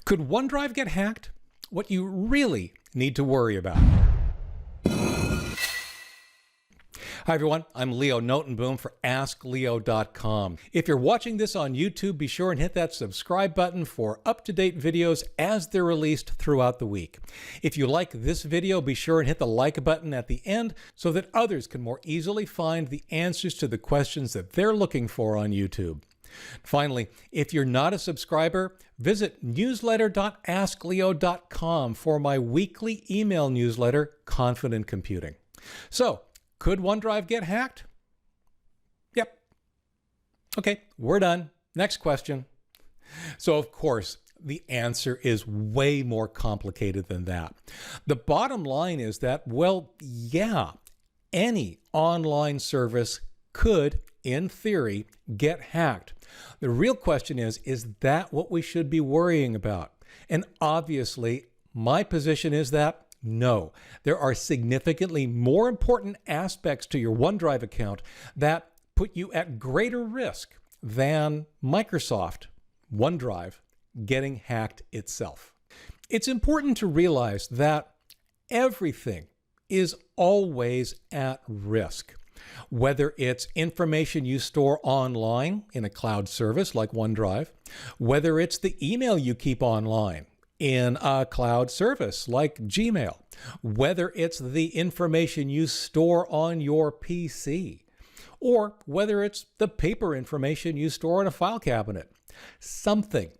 Could OneDrive get hacked? What you really need to worry about. Hi everyone, I'm Leo Notenboom for askleo.com. If you're watching this on YouTube, be sure and hit that subscribe button for up-to-date videos as they're released throughout the week. If you like this video, be sure and hit the like button at the end so that others can more easily find the answers to the questions that they're looking for on YouTube. Finally, if you're not a subscriber, visit newsletter.askleo.com for my weekly email newsletter, Confident Computing. So, could OneDrive get hacked? Yep. Okay, we're done. Next question. So, of course, the answer is way more complicated than that. The bottom line is that, well, yeah, any online service could, in theory, get hacked. The real question is that what we should be worrying about? And obviously, my position is that no. There are significantly more important aspects to your OneDrive account that put you at greater risk than Microsoft OneDrive getting hacked itself. It's important to realize that everything is always at risk. Whether it's information you store online in a cloud service like OneDrive, whether it's the email you keep online in a cloud service like Gmail, whether it's the information you store on your PC, or whether it's the paper information you store in a file cabinet. Something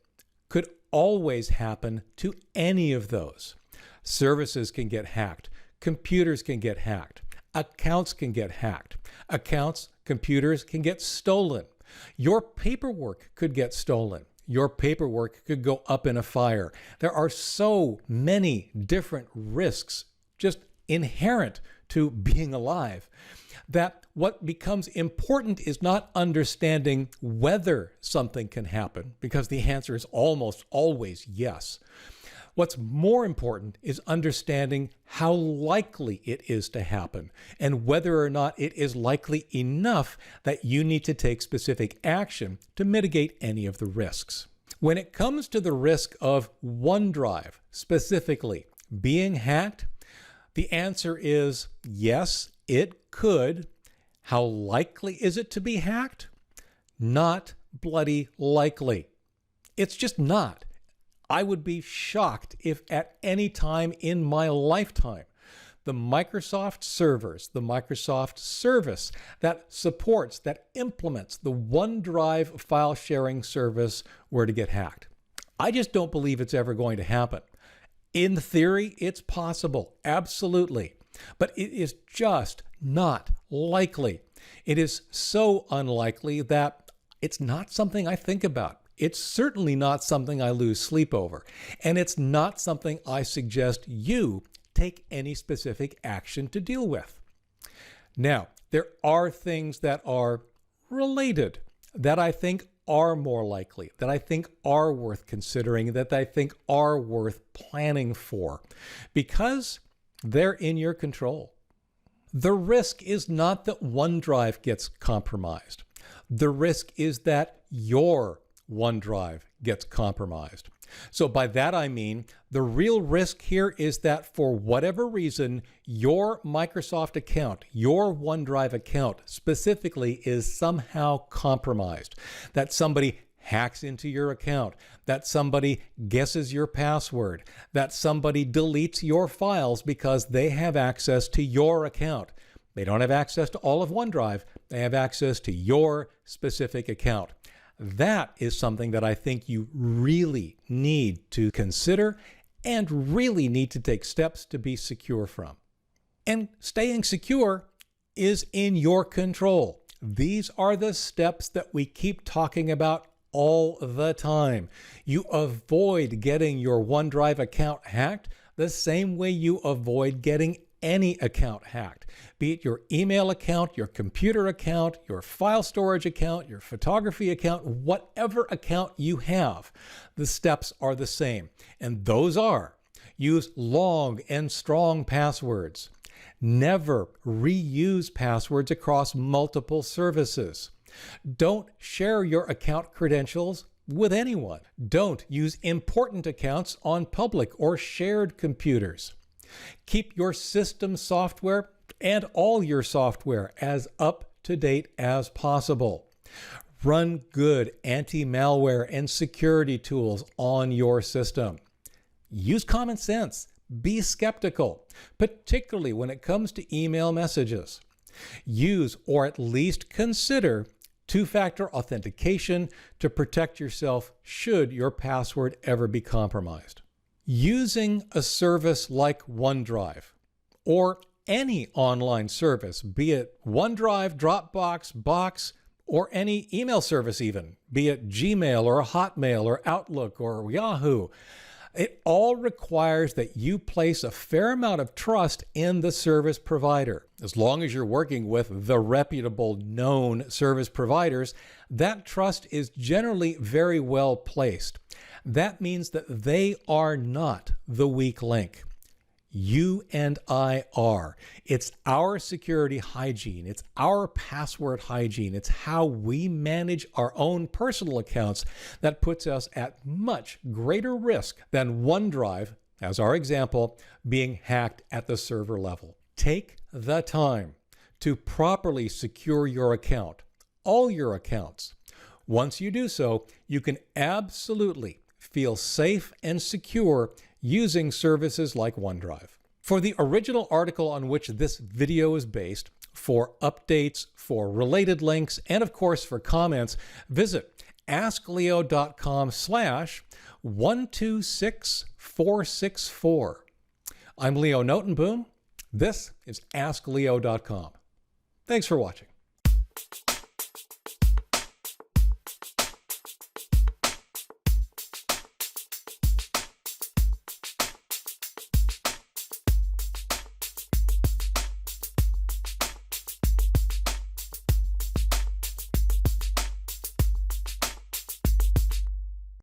could always happen to any of those. Services can get hacked. Computers can get hacked. Accounts can get hacked. Accounts, computers can get stolen. Your paperwork could get stolen. Your paperwork could go up in a fire. There are so many different risks just inherent to being alive that what becomes important is not understanding whether something can happen, because the answer is almost always yes. What's more important is understanding how likely it is to happen and whether or not it is likely enough that you need to take specific action to mitigate any of the risks. When it comes to the risk of OneDrive specifically being hacked, the answer is yes, it could. How likely is it to be hacked? Not bloody likely. It's just not. I would be shocked if at any time in my lifetime the Microsoft servers, the Microsoft service that supports, that implements the OneDrive file sharing service were to get hacked. I just don't believe it's ever going to happen. In theory, it's possible, absolutely, but it is just not likely. It is so unlikely that it's not something I think about. It's certainly not something I lose sleep over, and it's not something I suggest you take any specific action to deal with. Now, there are things that are related that I think are more likely, that I think are worth considering, that I think are worth planning for, because they're in your control. The risk is not that OneDrive gets compromised. The risk is that your OneDrive gets compromised. So by that I mean the real risk here is that for whatever reason, your Microsoft account, your OneDrive account specifically is somehow compromised. That somebody hacks into your account, that somebody guesses your password, that somebody deletes your files because they have access to your account. They don't have access to all of OneDrive. They have access to your specific account. That is something that I think you really need to consider and really need to take steps to be secure from. And staying secure is in your control. These are the steps that we keep talking about all the time. You avoid getting your OneDrive account hacked the same way you avoid getting any account hacked, be it your email account, your computer account, your file storage account, your photography account, whatever account you have, the steps are the same. And those are: use long and strong passwords. Never reuse passwords across multiple services. Don't share your account credentials with anyone. Don't use important accounts on public or shared computers. Keep your system software and all your software as up to date as possible. Run good anti-malware and security tools on your system. Use common sense. Be skeptical, particularly when it comes to email messages. Use or at least consider two-factor authentication to protect yourself should your password ever be compromised. Using a service like OneDrive or any online service, be it OneDrive, Dropbox, Box, or any email service even, be it Gmail or Hotmail or Outlook or Yahoo, it all requires that you place a fair amount of trust in the service provider. As long as you're working with the reputable known service providers, that trust is generally very well placed. That means that they are not the weak link. You and I are. It's our security hygiene. It's our password hygiene. It's how we manage our own personal accounts that puts us at much greater risk than OneDrive, as our example, being hacked at the server level. Take the time to properly secure your account, all your accounts. Once you do so, you can absolutely feel safe and secure using services like OneDrive. For the original article on which this video is based, for updates, for related links, and of course for comments, visit askleo.com/126464. I'm Leo Notenboom. This is askleo.com. Thanks for watching.